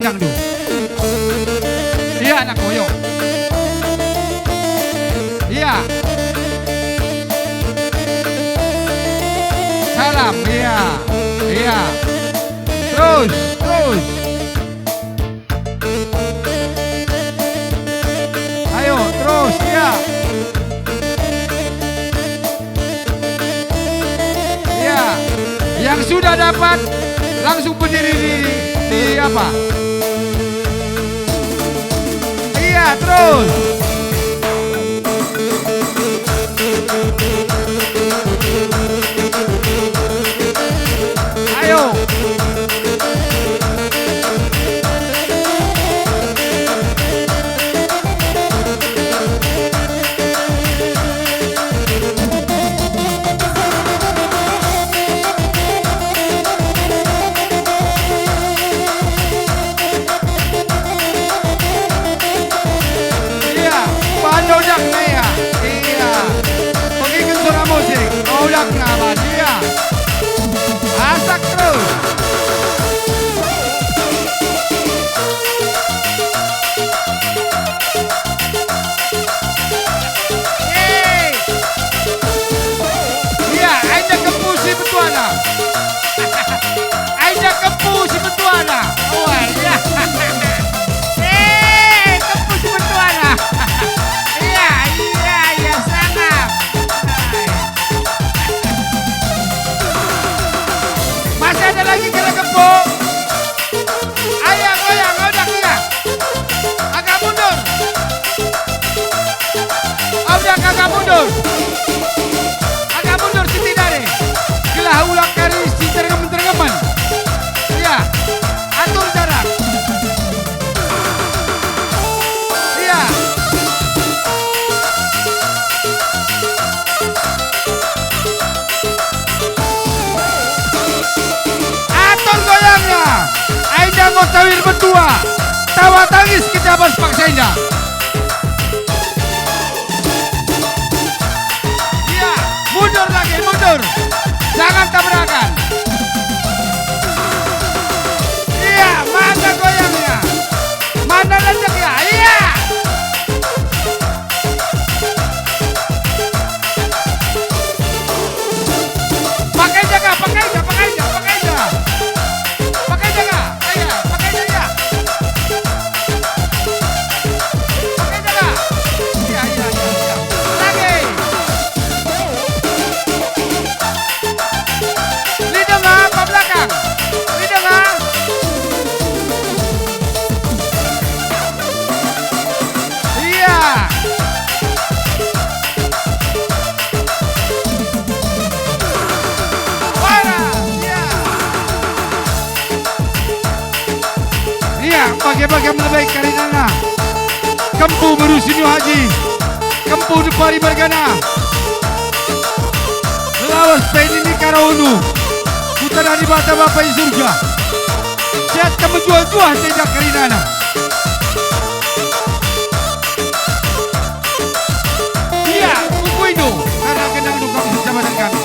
Dangdut. Iya anak koyok. Iya. Salam, iya. Iya. Terus. Ayo, terus, iya. Iya. Yang sudah dapat langsung berdiri di apa? Iya, terus. Ayo. Kenapa dia asak terus. Iya, aja kepusi betuana. Aja kepusi betuana. Oh iya. Kepusi betuana. Iya sangat. Masih ada lagi kena kepuk. Ayo goyang, udah ya. Agak mundur. Udah agak mundur. Agak mundur setidaknya. Gelah ulang kari si tergemen-tergemen. Iya. Atur jarak. Iya. Aida mau tawir berdua. Tawa tangis kita bos paksa Aida. Iya, mundur lagi, mundur. Jangan tabrakan. Iya, mana goyangnya? Mana lenceknya? Iya. Pakai jaga, pakai jaga. Bagaimana menebaik karinana Kempu berusinu haji Kempu dupari bergana Lawas penini karaunu Putara di bata bapak di surga Sehat kamu jual-jual sejak karinana. Iya, buku itu karena kendang duka persahabatan kami.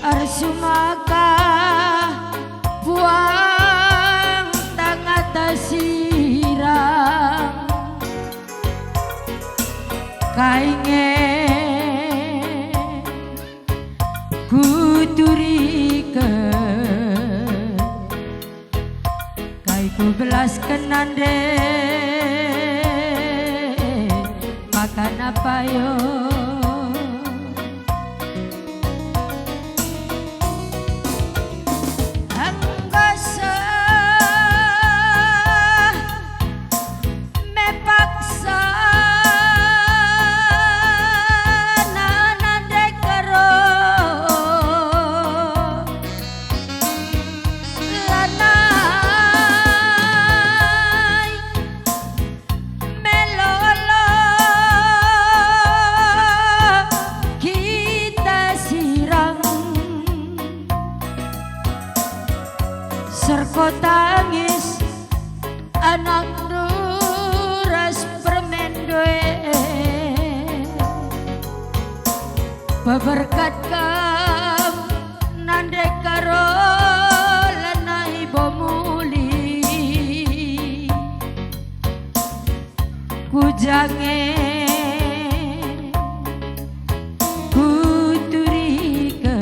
Arsumaka buang tangan tasirang kainge kuturike kaiku belas kenande maka kenapa yo angkasa mepaksa nanande karo lanai melolo kita sirang serko tangis anak duras permen doe beberkat kam nande karo lanai bomuli kujange kuturika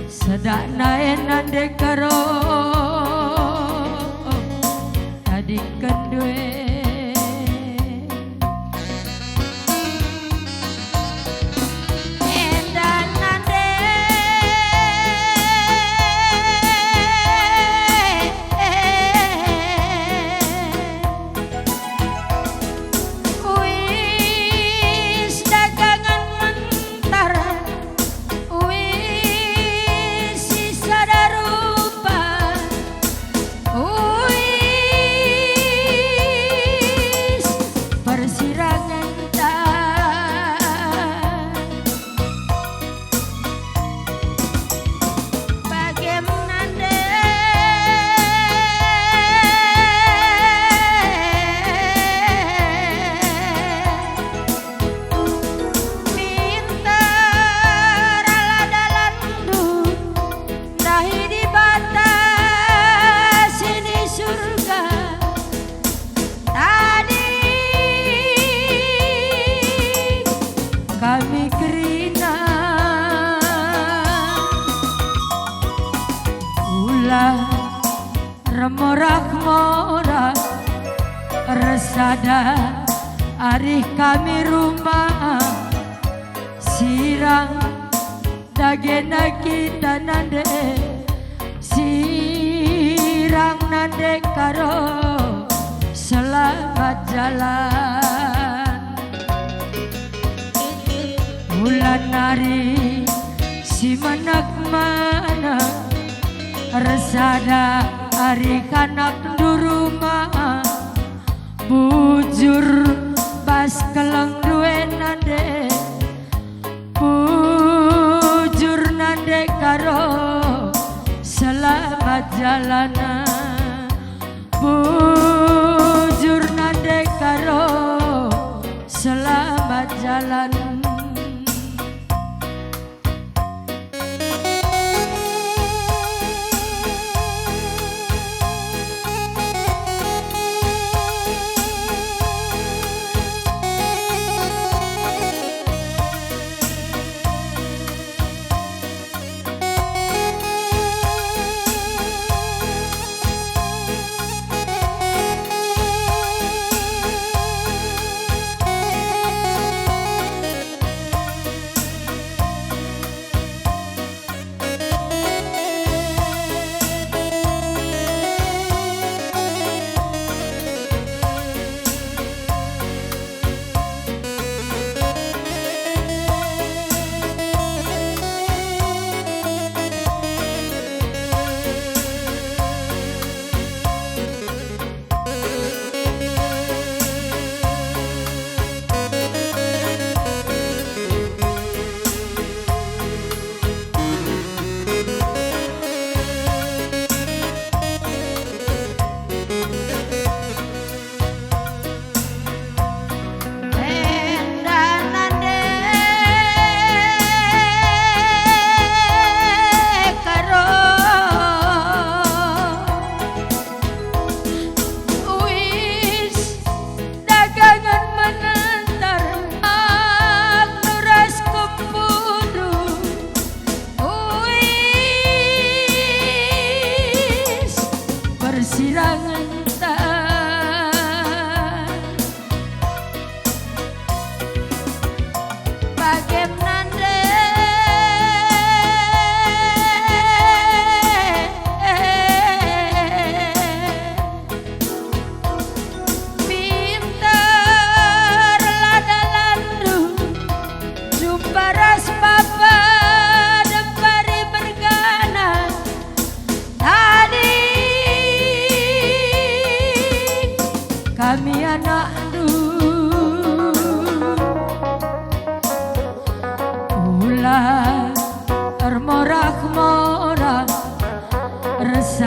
sedak nae nande karo tadi kendue endan nande wis dagangan mentar wis sisa darupa wis persirangan bagaimana pintar ala dalandu nahi di batas ini surga tadi kami kerina ulah remorak-morak resada arih kami rumah sirang dagena kita nande sirang nande karo selamat jalan bulan hari si manak mana resada ari kanak duruma bujur pas keleng duwe nande bujur nande karo selamat jalanan bujur nande karo selamat jalan.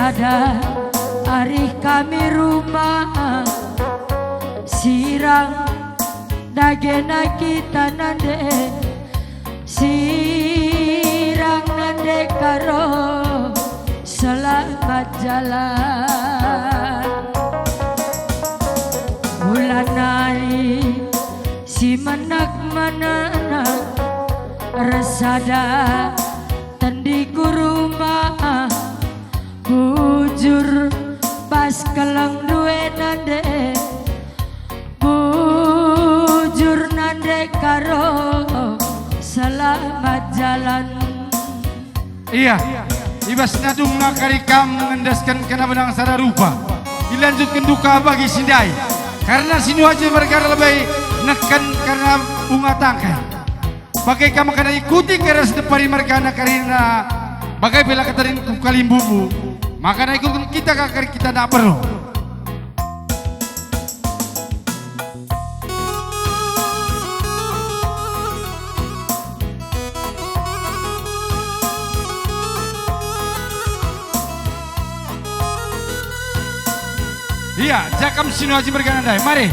resada ari kami rumah sirang dagena kita nande sirang nande karo selamat jalan bulan hari si menak manana resada tendiku rumah bujur pas keleng duwe nande bujur nande karo selamat jalan. Iya, ibas nadung nakarikam mengendaskan kena benang sada rupa dilanjutkan duka bagi Sindai karena sinu aja mereka lebih nekan karena bunga tangkai bagai kamu kena ikuti karena sedepari mereka karena bagai bela katarin kukalim bubu maka ikut kita kakak kita tak perlu. Iya, jakam sinu aja berganandai, mari.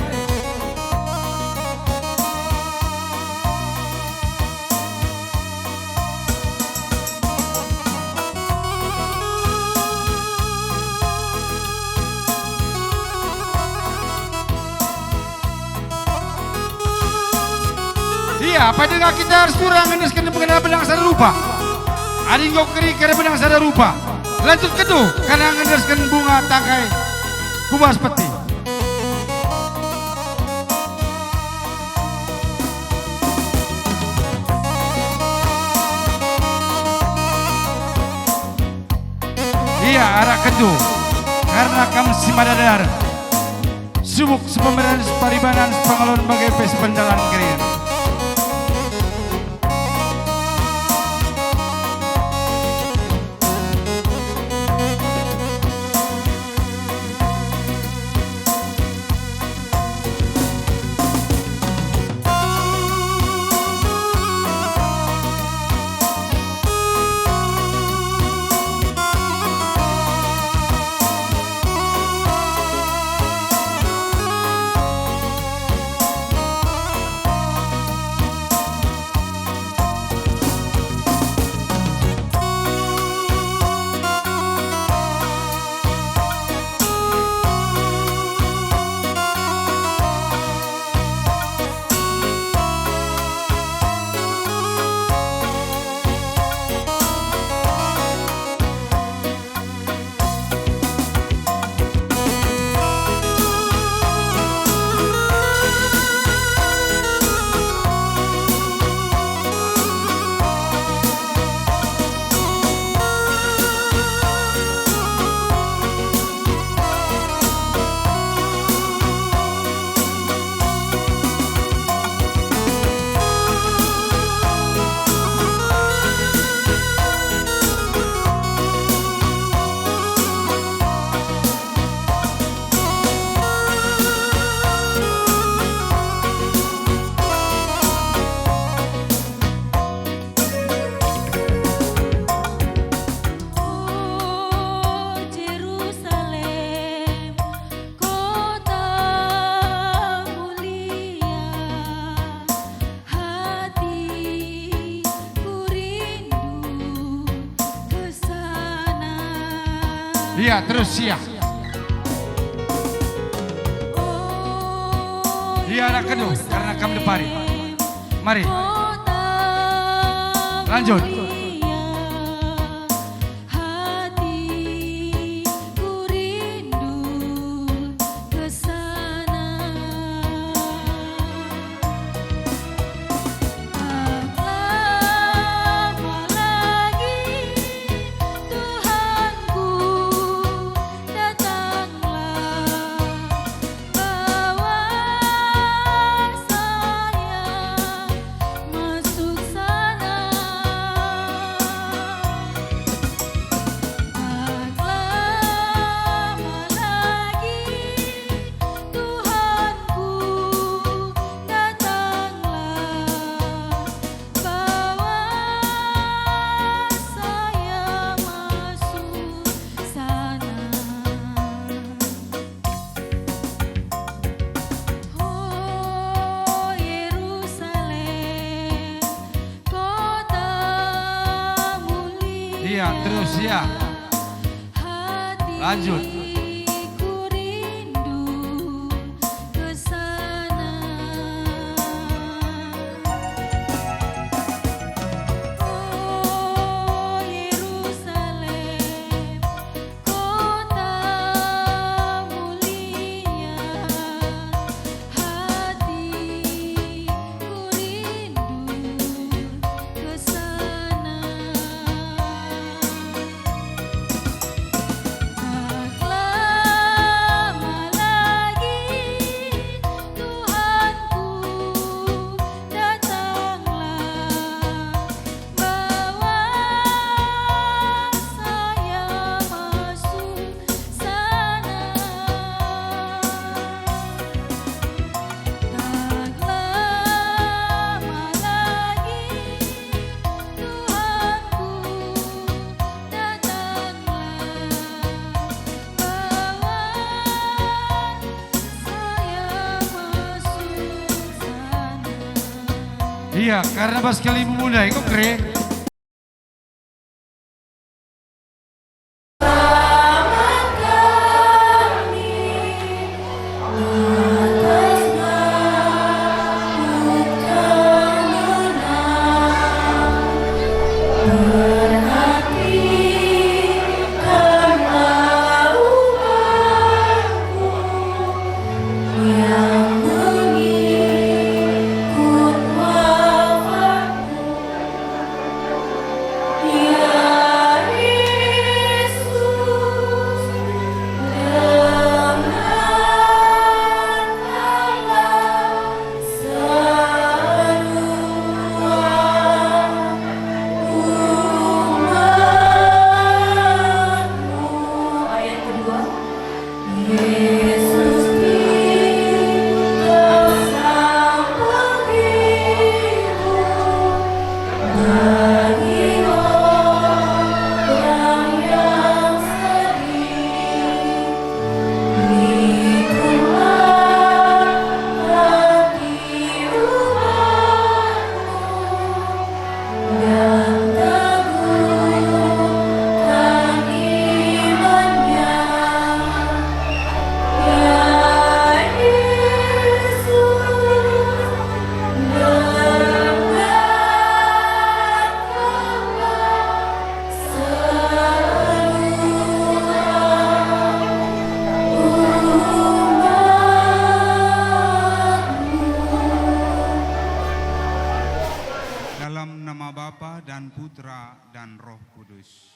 Iya, apa dengar kita harus kurang ngendaskan mengenal benang sada rupa. Ada yang keri karena benang sada rupa. Lanjut kedua, karena ngendaskan bunga tangkai kubas peti. Iya, arah kedua, karena kamu si madadar. Subuk sepemberan separibanan pengalon bagai pes pendalan kerir. Iya, terus siap. Iya, anak kedua, karena kamu depari. Mari. Lanjut. Iya, terus ya. Lanjut. Hatiku rindu ke sana. Oh Yerusalem, kota mulia. Hatiku rindu ke sana. Tak lama lagi Tuhanku datanglah, bawa saya masuk sana. Tak lama lagi Tuhanku datanglah, bawa saya masuk sana. Iya, karena pas kali memulai kok keren. Ayat kedua, Yesus Kristus Sang Penghibur bagi orang yang sedih. Ikutlah hati umatmu dan teguhkan imannya. Ya Yesus, dengarkanlah seruan umatmu. Dalam nama Bapa dan Putra dan Roh Kudus.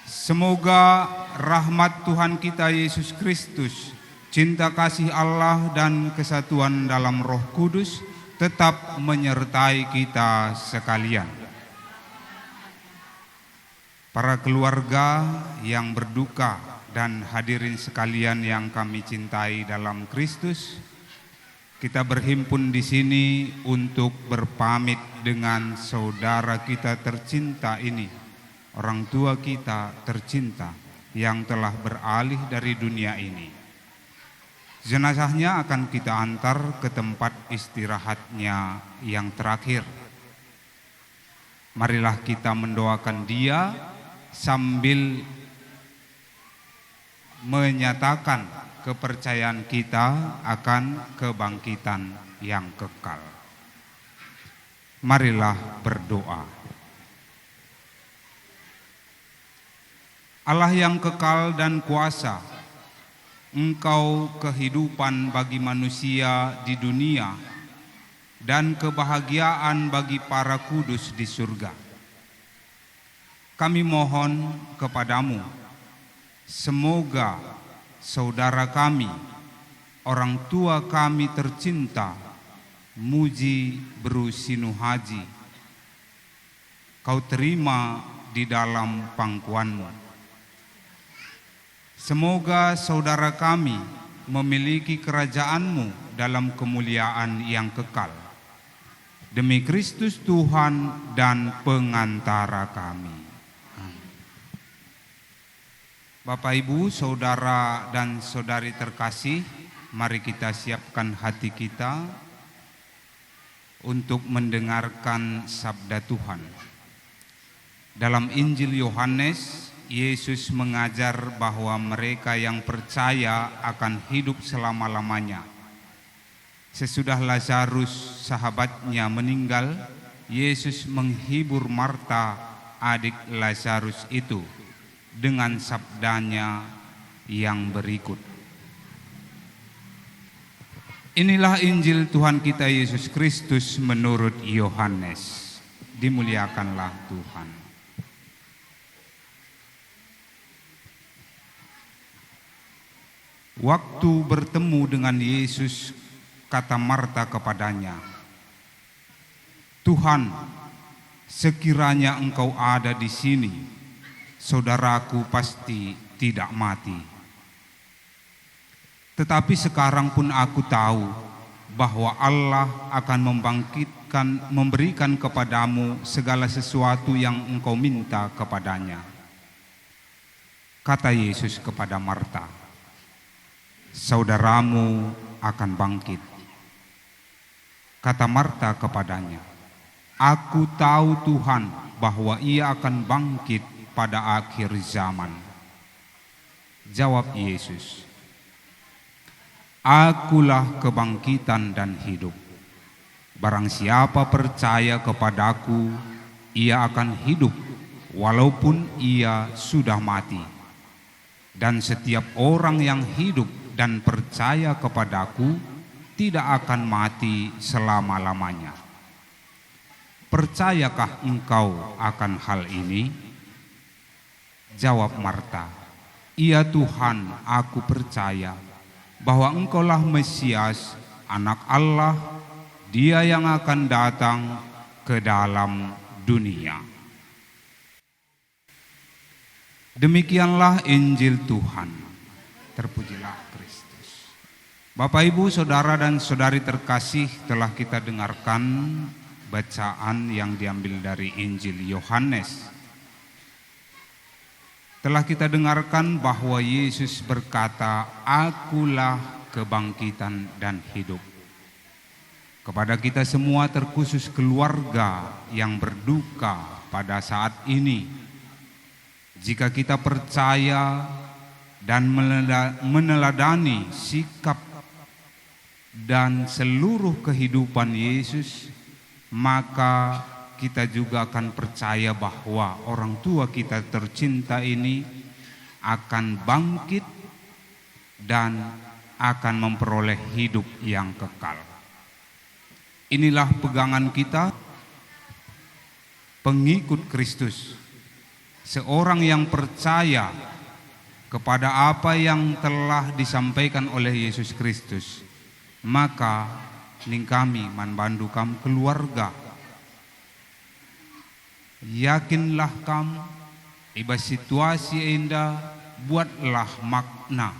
Semoga rahmat Tuhan kita Yesus Kristus, cinta kasih Allah dan kesatuan dalam Roh Kudus tetap menyertai kita sekalian. Para keluarga yang berduka dan hadirin sekalian yang kami cintai dalam Kristus, kita berhimpun di sini untuk berpamit dengan saudara kita tercinta ini, orang tua kita tercinta yang telah beralih dari dunia ini. Jenazahnya akan kita antar ke tempat istirahatnya yang terakhir. Marilah kita mendoakan dia sambil menyatakan kepercayaan kita akan kebangkitan yang kekal. Marilah berdoa. Allah yang kekal dan kuasa, Engkau kehidupan bagi manusia di dunia dan kebahagiaan bagi para kudus di surga. Kami mohon kepadamu, semoga saudara kami, orang tua kami tercinta, Muji Bru Sinuhaji, Kau terima di dalam pangkuanmu. Semoga saudara kami memiliki kerajaan-Mu dalam kemuliaan yang kekal. Demi Kristus Tuhan dan pengantara kami. Amin. Bapak, Ibu, saudara dan saudari terkasih, mari kita siapkan hati kita untuk mendengarkan sabda Tuhan. Dalam Injil Yohanes, Yesus mengajar bahwa mereka yang percaya akan hidup selama-lamanya. Sesudah Lazarus sahabatnya meninggal, Yesus menghibur Marta, adik Lazarus itu, dengan sabdanya yang berikut. Inilah Injil Tuhan kita Yesus Kristus menurut Yohanes. Dimuliakanlah Tuhan. Waktu bertemu dengan Yesus, kata Marta kepadanya, "Tuhan, sekiranya Engkau ada di sini, saudaraku pasti tidak mati. Tetapi sekarang pun aku tahu bahwa Allah akan memberikan kepadamu segala sesuatu yang engkau minta kepadanya." Kata Yesus kepada Marta, "Saudaramu akan bangkit." Kata Marta kepadanya, "Aku tahu Tuhan bahwa ia akan bangkit pada akhir zaman." Jawab Yesus, "Akulah kebangkitan dan hidup. Barang siapa percaya kepadaku, ia akan hidup walaupun ia sudah mati. Dan setiap orang yang hidup dan percaya kepadaku tidak akan mati selama-lamanya. Percayakah engkau akan hal ini?" Jawab Marta, "Iya Tuhan, aku percaya bahwa Engkaulah Mesias, Anak Allah, Dia yang akan datang ke dalam dunia." Demikianlah Injil Tuhan. Terpujilah Kristus. Bapak, Ibu, Saudara dan Saudari terkasih, telah kita dengarkan bacaan yang diambil dari Injil Yohanes. Telah kita dengarkan bahwa Yesus berkata, "Akulah kebangkitan dan hidup." Kepada kita semua, terkhusus keluarga yang berduka pada saat ini, jika kita percaya dan meneladani sikap dan seluruh kehidupan Yesus, maka kita juga akan percaya bahwa orang tua kita tercinta ini akan bangkit dan akan memperoleh hidup yang kekal. Inilah pegangan kita, pengikut Kristus, seorang yang percaya kepada apa yang telah disampaikan oleh Yesus Kristus, maka ning kami manbandu kam keluarga. Yakinlah kamu, iba situasi indah, buatlah makna.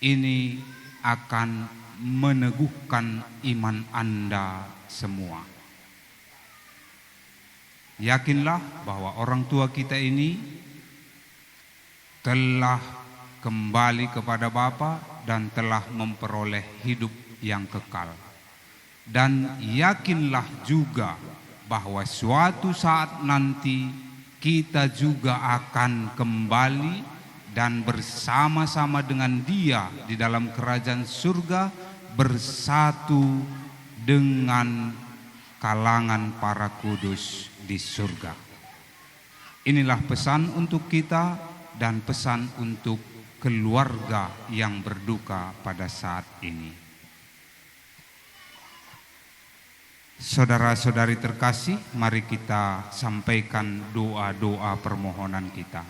Ini akan meneguhkan iman Anda semua. Yakinlah bahwa orang tua kita ini telah kembali kepada Bapa dan telah memperoleh hidup yang kekal. Dan yakinlah juga bahwa suatu saat nanti kita juga akan kembali dan bersama-sama dengan Dia di dalam kerajaan surga, bersatu dengan kalangan para kudus di surga. Inilah pesan untuk kita dan pesan untuk keluarga yang berduka pada saat ini. Saudara-saudari terkasih, mari kita sampaikan doa-doa permohonan kita.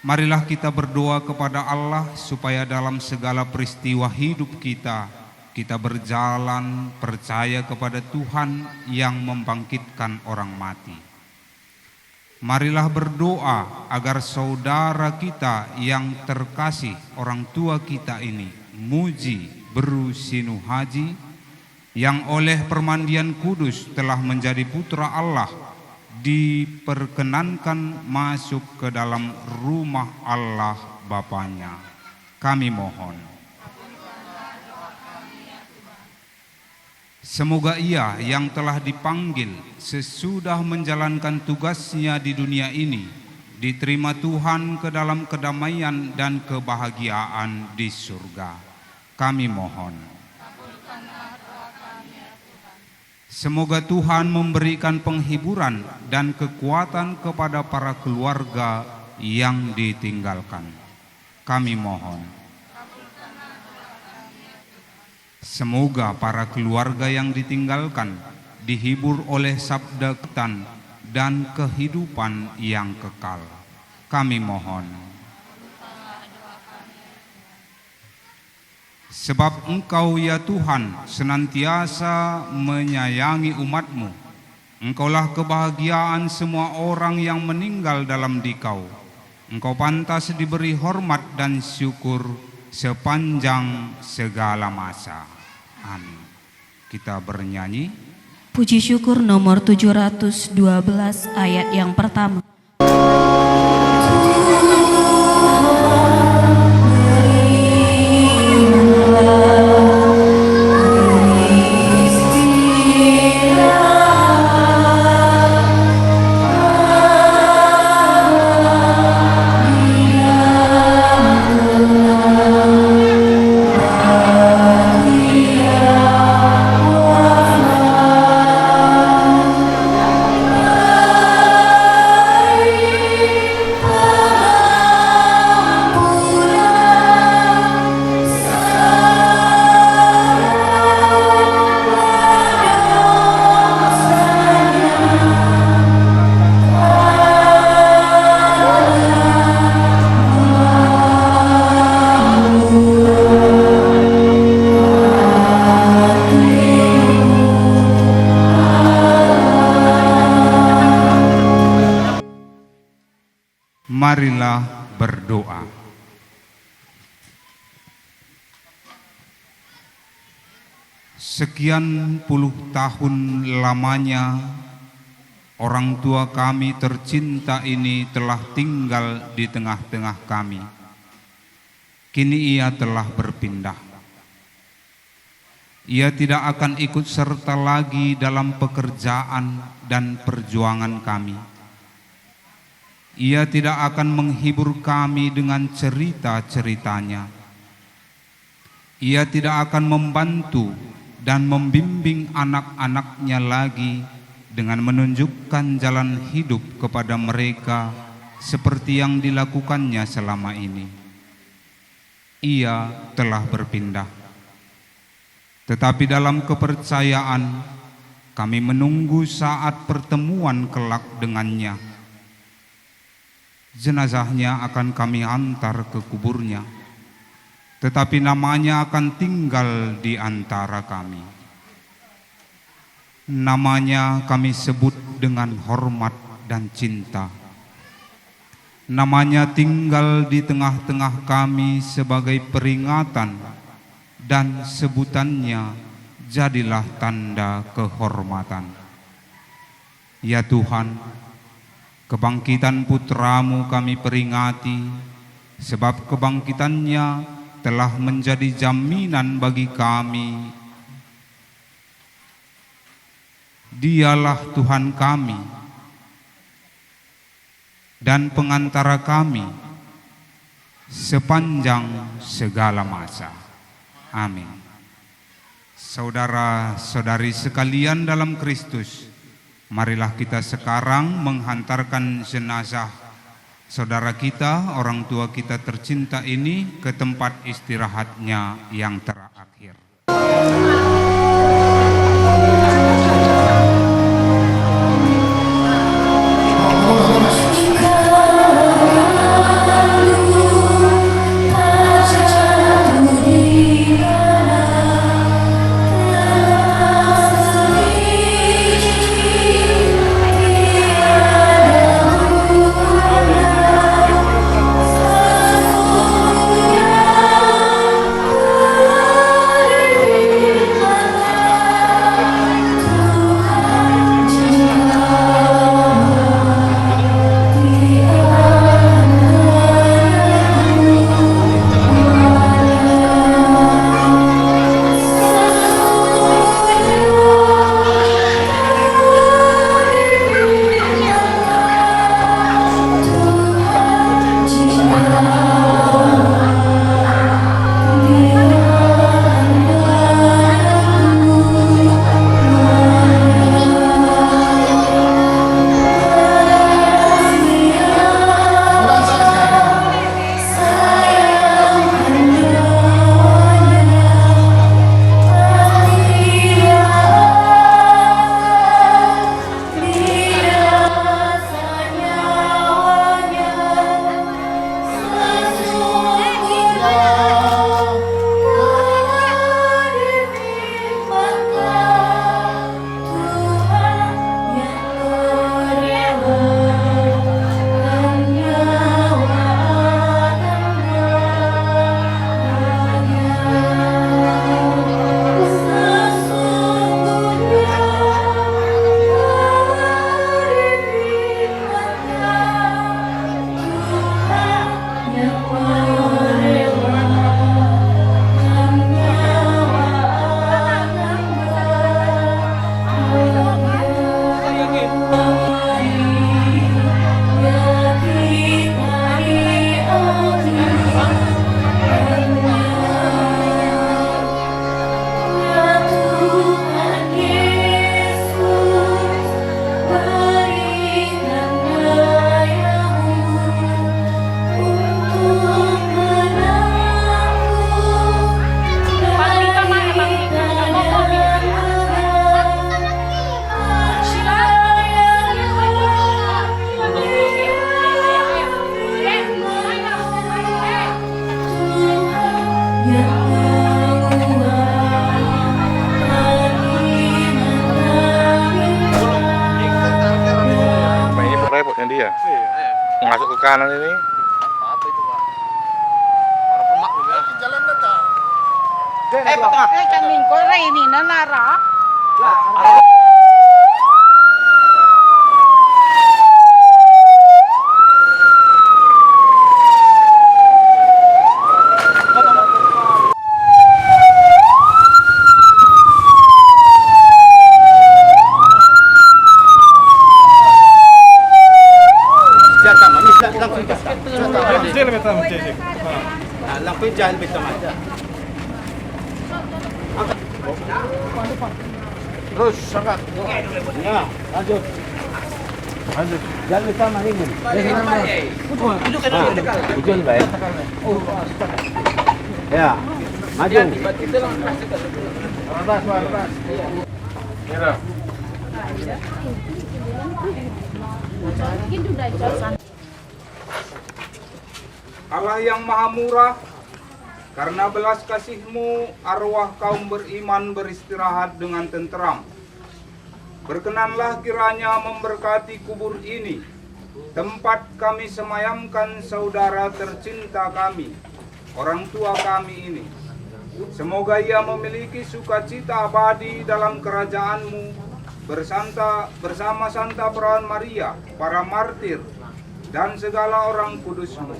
Marilah kita berdoa kepada Allah supaya dalam segala peristiwa hidup kita berjalan percaya kepada Tuhan yang membangkitkan orang mati. Marilah berdoa agar saudara kita yang terkasih, orang tua kita ini, Muji Beru Sinu Haji, yang oleh permandian kudus telah menjadi putra Allah, diperkenankan masuk ke dalam rumah Allah Bapanya. Kami mohon. Semoga ia yang telah dipanggil sesudah menjalankan tugasnya di dunia ini diterima Tuhan ke dalam kedamaian dan kebahagiaan di surga. Kami mohon. Semoga Tuhan memberikan penghiburan dan kekuatan kepada para keluarga yang ditinggalkan. Kami mohon. Semoga para keluarga yang ditinggalkan dihibur oleh sabda ketan dan kehidupan yang kekal. Kami mohon. Sebab Engkau ya Tuhan senantiasa menyayangi umat-Mu. Engkaulah kebahagiaan semua orang yang meninggal dalam Dikau. Engkau pantas diberi hormat dan syukur sepanjang segala masa. Amin. Kita bernyanyi Puji syukur nomor 712 ayat yang pertama. Marilah berdoa. Sekian puluh tahun lamanya orang tua kami tercinta ini telah tinggal di tengah-tengah kami. Kini ia telah berpindah. Ia tidak akan ikut serta lagi dalam pekerjaan dan perjuangan kami. Ia tidak akan menghibur kami dengan cerita-ceritanya. Ia tidak akan membantu dan membimbing anak-anaknya lagi dengan menunjukkan jalan hidup kepada mereka seperti yang dilakukannya selama ini. Ia telah berpindah. Tetapi dalam kepercayaan kami menunggu saat pertemuan kelak dengannya. Jenazahnya akan kami antar ke kuburnya, tetapi namanya akan tinggal di antara kami. Namanya kami sebut dengan hormat dan cinta. Namanya tinggal di tengah-tengah kami sebagai peringatan, dan sebutannya jadilah tanda kehormatan. Ya Tuhan, kebangkitan putra-Mu kami peringati, sebab kebangkitannya telah menjadi jaminan bagi kami. Dialah Tuhan kami dan pengantara kami sepanjang segala masa. Amin. Saudara-saudari sekalian dalam Kristus, marilah kita sekarang menghantarkan jenazah saudara kita, orang tua kita tercinta ini ke tempat istirahatnya yang terakhir. Amin. makanan ini. Apa itu, Pak? Para pemak juga. Jalan datang. Kan mingko ini nanara. Terus sangat. Ya, lanjut. Jangan lupa maringin. Ujung baik. Ya, maju. Mira. Allah yang maha murah, karena belas kasih-Mu, arwah kaum beriman beristirahat dengan tenteram. Berkenanlah kiranya memberkati kubur ini, tempat kami semayamkan saudara tercinta kami, orang tua kami ini. Semoga ia memiliki sukacita abadi dalam kerajaan-Mu, bersama Santa Perawan Maria, para martir, dan segala orang kudus-Mu.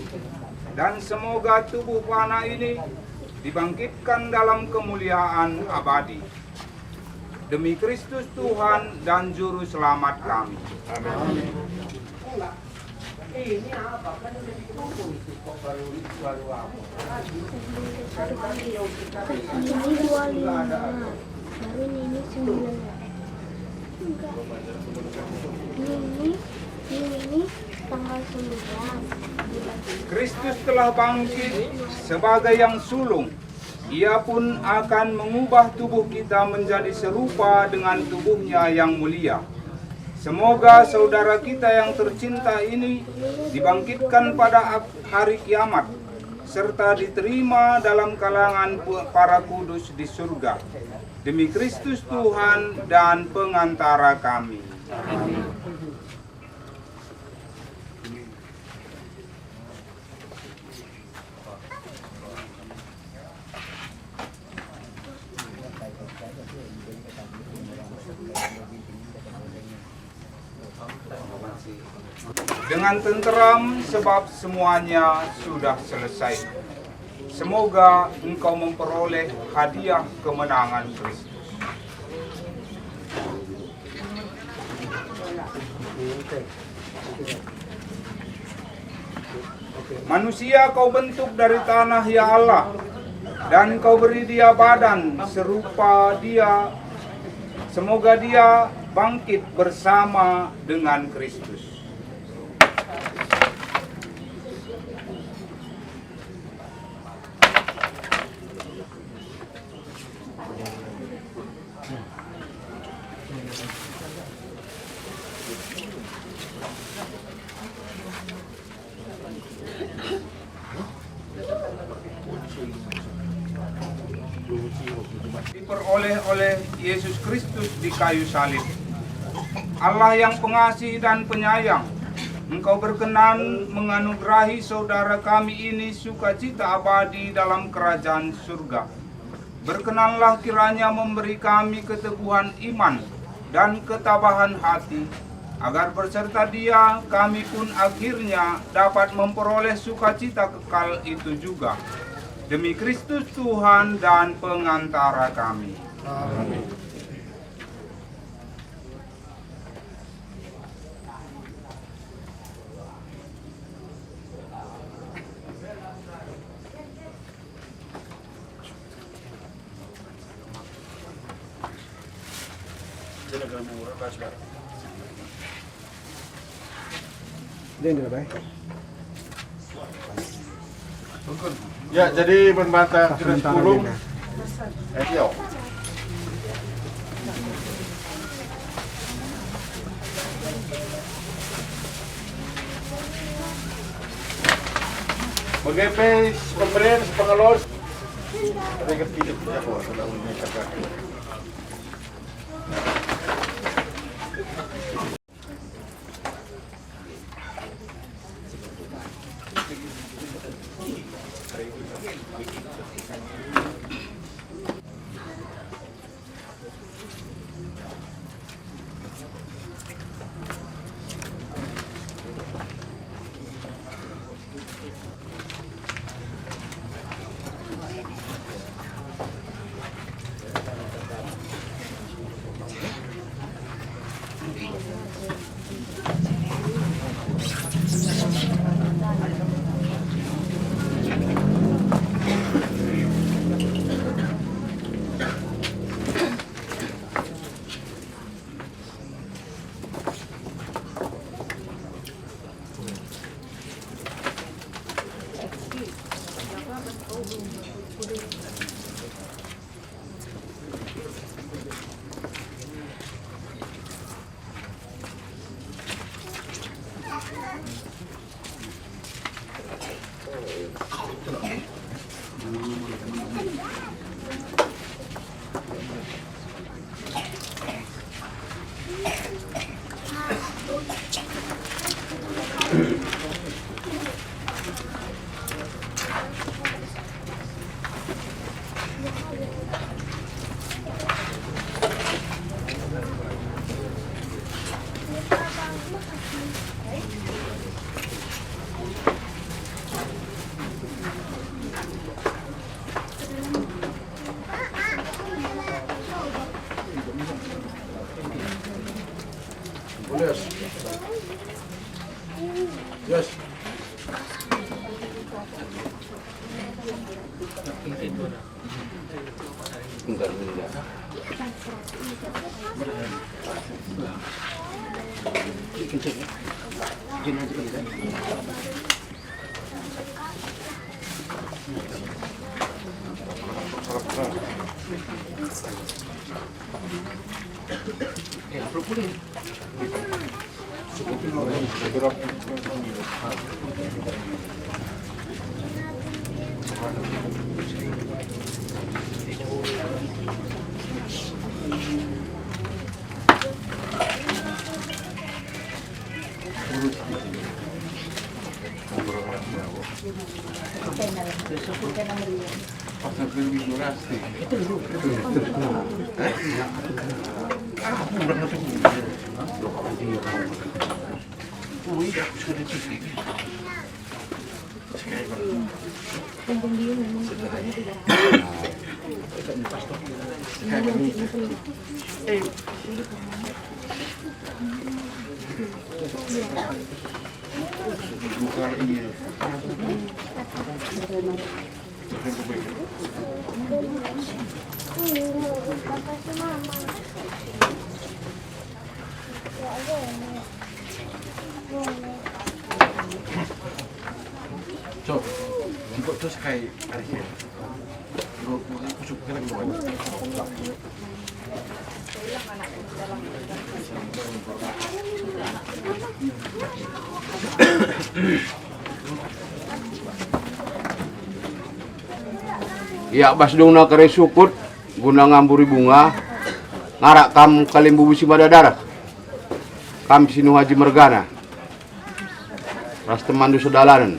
Dan semoga tubuh panah ini dibangkitkan dalam kemuliaan abadi. Demi Kristus Tuhan dan Juru Selamat kami. Amin. Ini tanggal 19. Kristus telah bangkit sebagai yang sulung. Ia pun akan mengubah tubuh kita menjadi serupa dengan tubuhnya yang mulia. Semoga saudara kita yang tercinta ini dibangkitkan pada hari kiamat, serta diterima dalam kalangan para kudus di surga. Demi Kristus Tuhan dan pengantara kami. Amin. Dengan tenteram sebab semuanya sudah selesai. Semoga engkau memperoleh hadiah kemenangan Kristus. Manusia kau bentuk dari tanah ya Allah, dan kau beri dia badan serupa dia. Semoga dia bangkit bersama dengan Kristus. Diperoleh oleh Yesus Kristus di kayu salib. Allah yang pengasih dan penyayang, Engkau berkenan menganugerahi saudara kami ini sukacita abadi dalam kerajaan surga. Berkenanlah kiranya memberi kami keteguhan iman dan ketabahan hati, agar beserta Dia kami pun akhirnya dapat memperoleh sukacita kekal itu juga. Demi Kristus Tuhan dan pengantara kami. Amin. Ya, jadi membantah kira 10. Yo. Magepes pemberian pengalor. Regat hidup ako sa laon ni kakak. Ya basdungna kare sukut guna ngamburi bunga ngarak kam kalimbu bisi madadarak kam sinu Haji Mergana ras temandu sedalanan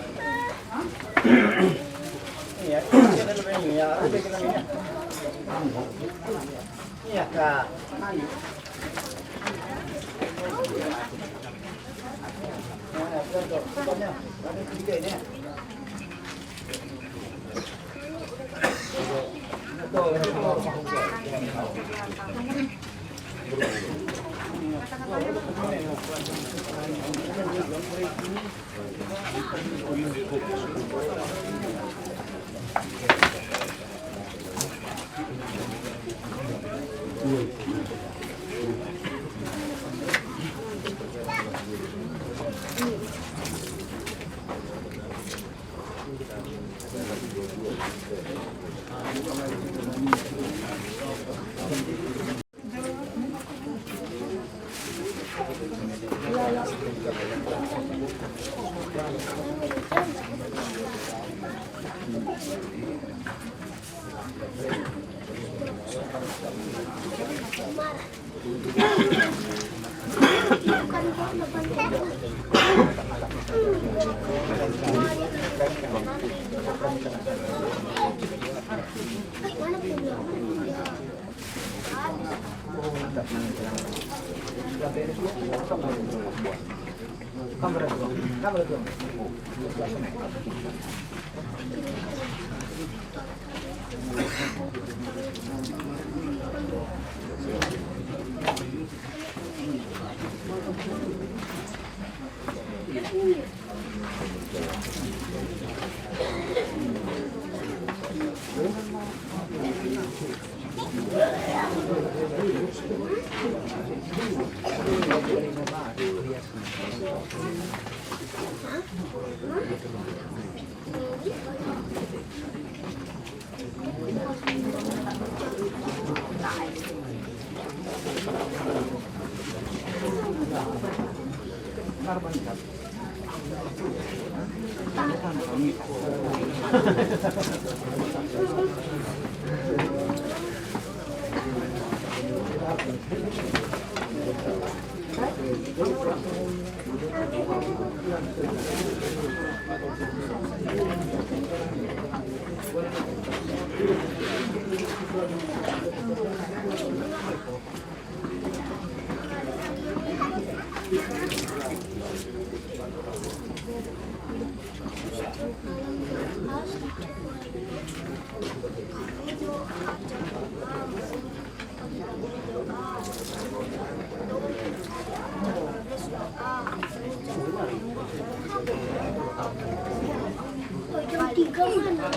Jam 3 mana?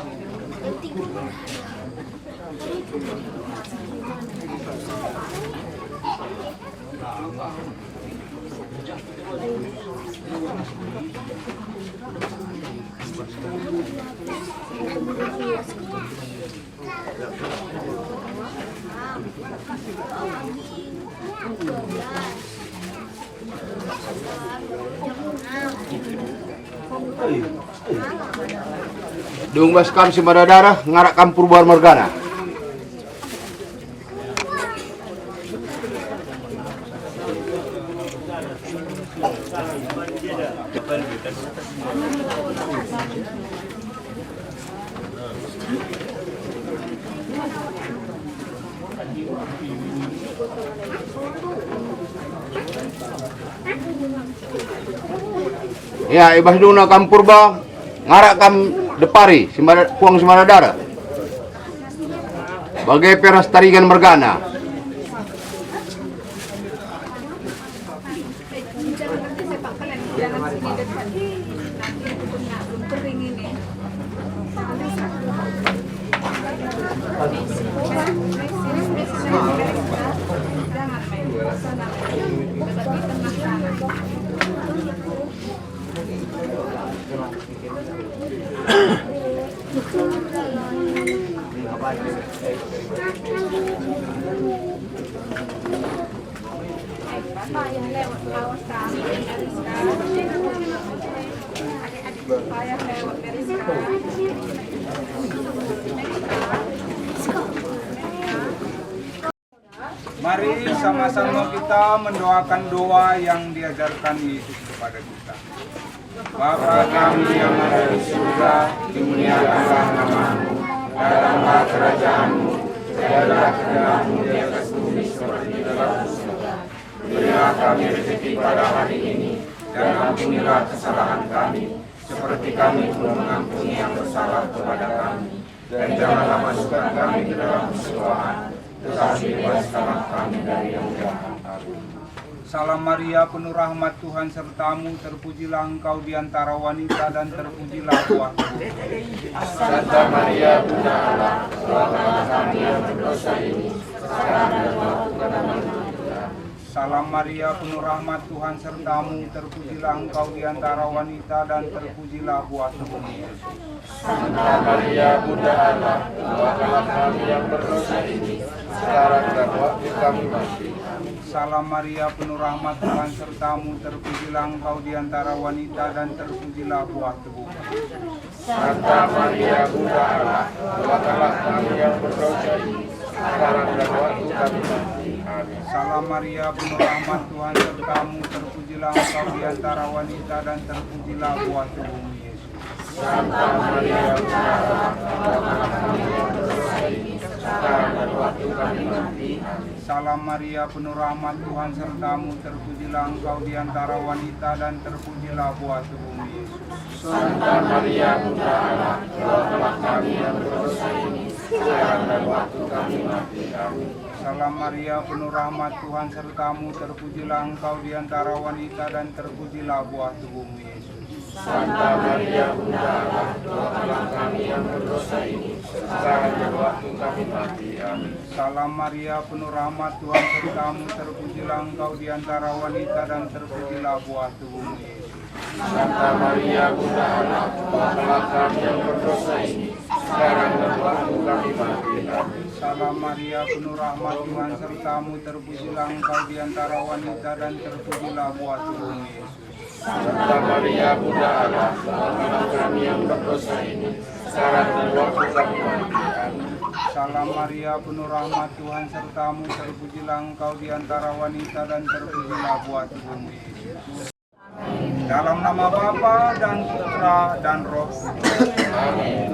Jam 3 mana? Dungbas kam si Madadara ngarak kam Purba Margana. Ya, ibas duna kam Purba ngarak kam Depari Puang Simadadara bagai perastarian Margana. Mari sama-sama kita mendoakan doa yang diajarkan Yesus kepada kita. Bapa kami yang ada di surga, dimuliakanlah nama-Mu, datanglah kerajaan-Mu, jadilah kehendak-Mu di atas bumi seperti di dalam surga. Berilah kami rezeki pada hari ini, dan ampunilah kesalahan kami, seperti kami pun mengampuni yang bersalah kepada kami. Dan janganlah masukkan kami ke dalam kesukaan, tetapi bebaskanlah kami dari yang jahat. Salam Maria, penuh rahmat, Tuhan sertamu, terpujilah engkau di antara wanita dan terpujilah buah tubuhmu. Santa Maria, Bunda Allah, doakanlah kami yang berdosa ini, sekarang dan waktu kami mati. Salam Maria, penuh rahmat, Tuhan sertamu, terpujilah engkau di antara wanita dan terpujilah buah tubuhmu. Santa Maria, Bunda Allah, doakanlah kami yang berdosa ini, sekarang dan waktu kami mati. Salam Maria, penuh rahmat, Tuhan sertamu, terpujilah engkau di antara wanita dan terpujilah buah tubuhmu. Santa Maria, Bunda Allah, doakanlah kami yang berdosa ini, sekarang dan waktu kami mati. Amin. Salam Maria, penuh rahmat, Tuhan sertamu, terpujilah engkau di antara wanita dan terpujilah buah tubuhmu, Yesus. Santa Maria, Bunda Allah, doakanlah kami yang berdosa ini, sekarang dan waktu kami mati. Amin. Salam Maria, penuh rahmat, Tuhan sertamu, terpujilah engkau di antara wanita dan terpujilah buah tubuhmu, Yesus. Santa Maria, Bunda Allah, doakanlah kami yang berdosa ini, sekarang dan waktu kami mati. Amin. Salam Maria, penuh rahmat, Tuhan sertamu, terpujilah engkau di antara wanita dan terpujilah buah tubuhmu, Yesus. Santa Maria, Bunda Allah, doakanlah kami yang berdosa ini, sekarang dan waktu kami mati. Amin. Salam Maria, penuh rahmat, Tuhan sertamu, terpujilah engkau di antara wanita dan terpujilah buah tubuhmu, Yesus. Santa Maria, Bunda Allah, doakanlah kami yang berdosa ini, sekarang dan waktu kami mati. Amin. Salam Maria, penuh rahmat, Tuhan sertamu, terpujilah engkau di antara wanita dan terpujilah buah tubuhmu, Yesus. Santa Maria, Bunda Allah, doakanlah kami yang berdosa ini, sekarang dan waktu kami mati. Amin. Salam Maria, penuh rahmat, Tuhan sertamu, terpujilah engkau di antara wanita dan terpujilah buah tubuhmu, Yesus. Dalam nama Bapa dan Putra dan Roh Kudus. Amin.